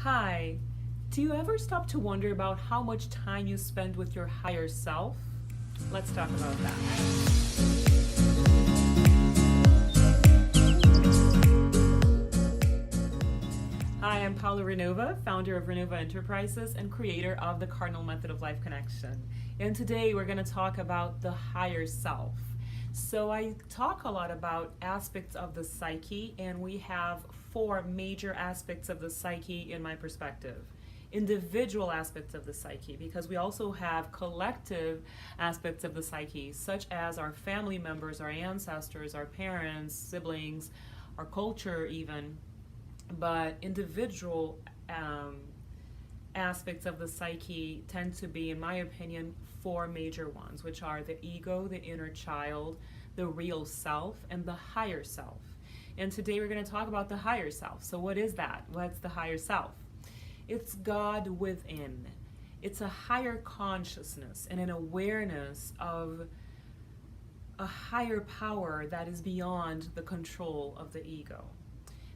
Hi, do you ever stop to wonder about how much time you spend with your higher self? Let's talk about that. Hi, I'm Paola Ranova, founder of Ranova Enterprises and creator of the Cardinal Method of Life Connection. And today we're going to talk about the higher self. So I talk a lot about aspects of the psyche, and we have four major aspects of the psyche in my perspective. Individual aspects of the psyche, because we also have collective aspects of the psyche, such as our family members, our ancestors, our parents, siblings, our culture, even. But individual aspects of the psyche tend to be, in my opinion, four major ones, which are the ego, the inner child, the real self, and the higher self. And today we're going to talk about the higher self. So, what is that? What's the higher self? It's God within. It's a higher consciousness and an awareness of a higher power that is beyond the control of the ego.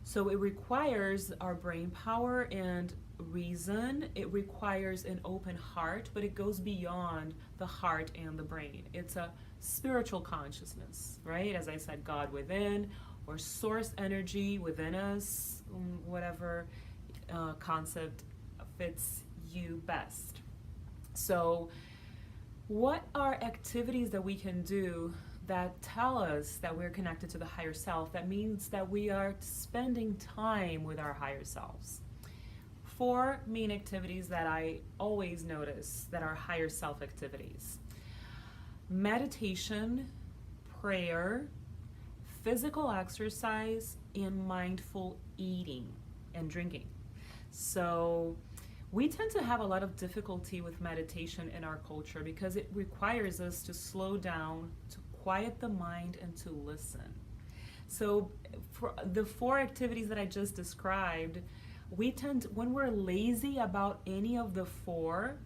So it requires our brain power and reason. It requires an open heart, but it goes beyond the heart and the brain. It's a spiritual consciousness, right? As I said, God within, or source energy within us, whatever concept fits you best. So, what are activities that we can do that tell us that we're connected to the higher self? That means that we are spending time with our higher selves. Four main activities that I always notice that are higher self activities: meditation, prayer, physical exercise, and mindful eating and drinking. So we tend to have a lot of difficulty with meditation in our culture because it requires us to slow down, to quiet the mind, and to listen. So for the four activities that I just described, we tend, when we're lazy about any of the four,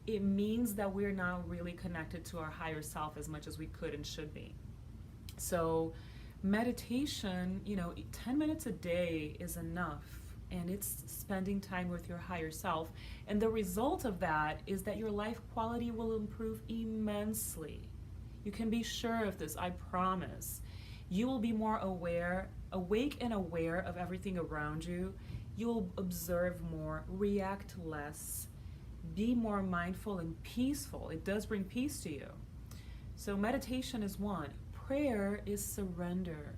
it means that we're not really connected to our higher self as much as we could and should be. So meditation, 10 minutes a day is enough, and it's spending time with your higher self. And the result of that is that your life quality will improve immensely. You can be sure of this, I promise. You will be more aware, awake and aware of everything around you. You will observe more, react less, be more mindful and peaceful. It does bring peace to you. So meditation is one. Prayer is surrender.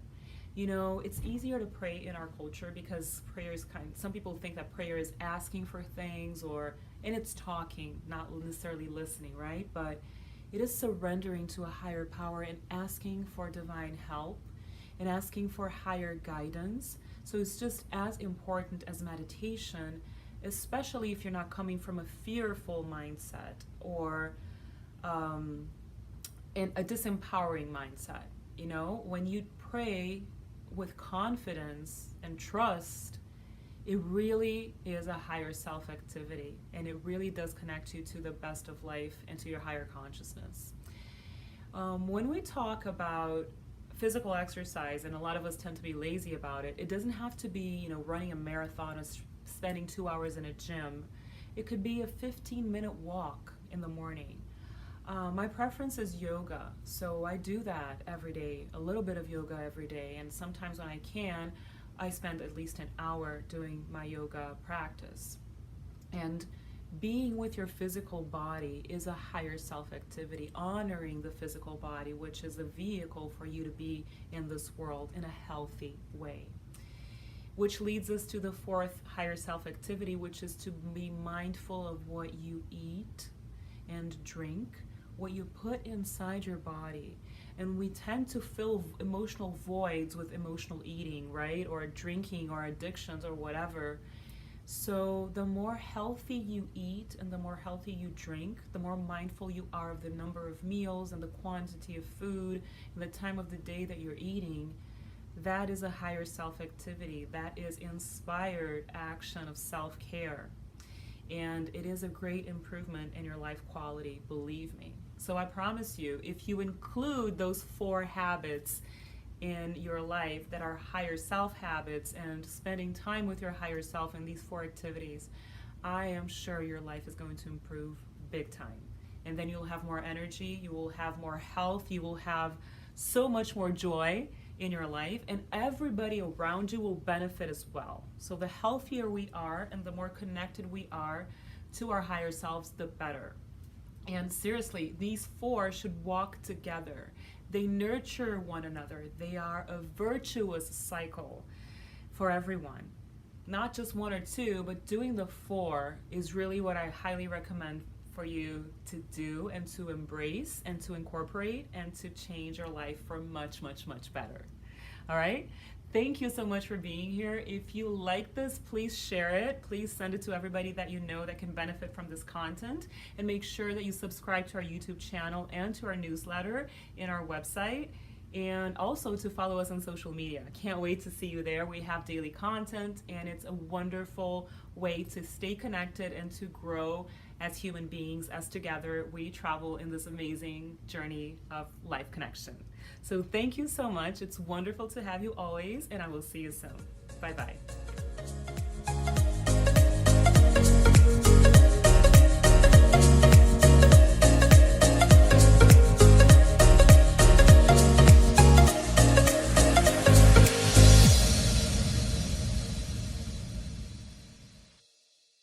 It's easier to pray in our culture because prayer is some people think that prayer is asking for things, and it's talking, not necessarily listening, right? But it is surrendering to a higher power and asking for divine help and asking for higher guidance. So it's just as important as meditation, especially if you're not coming from a fearful mindset or a disempowering mindset. When you pray with confidence and trust, it really is a higher self activity, and it really does connect you to the best of life and to your higher consciousness. When we talk about physical exercise, and a lot of us tend to be lazy about it, it doesn't have to be, running a marathon or spending 2 hours in a gym. It could be a 15-minute walk in the morning. My preference is yoga, so I do that every day, a little bit of yoga every day, and sometimes when I can, I spend at least an hour doing my yoga practice. And being with your physical body is a higher self activity, honoring the physical body, which is a vehicle for you to be in this world in a healthy way. Which leads us to the fourth higher self activity, which is to be mindful of what you eat and drink, what you put inside your body. And we tend to fill emotional voids with emotional eating, right? Or drinking or addictions or whatever. So the more healthy you eat and the more healthy you drink, the more mindful you are of the number of meals and the quantity of food and the time of the day that you're eating, that is a higher self activity. That is inspired action of self-care. And it is a great improvement in your life quality, believe me. So I promise you, if you include those four habits in your life that are higher self habits and spending time with your higher self in these 4 activities, I am sure your life is going to improve big time. And then you'll have more energy, you will have more health, you will have so much more joy in your life, and everybody around you will benefit as well. So the healthier we are and the more connected we are to our higher selves, the better. And seriously, these 4 should walk together. They nurture one another. They are a virtuous cycle for everyone. Not just 1 or 2, but doing the 4 is really what I highly recommend for you to do and to embrace and to incorporate and to change your life for much, much, much better. All right? Thank you so much for being here. If you like this, please share it. Please send it to everybody that you know that can benefit from this content. And make sure that you subscribe to our YouTube channel and to our newsletter in our website. And also to follow us on social media. Can't wait to see you there. We have daily content, and it's a wonderful way to stay connected and to grow as human beings, as together we travel in this amazing journey of life connection. So thank you so much. It's wonderful to have you always, and I will see you soon. Bye-bye.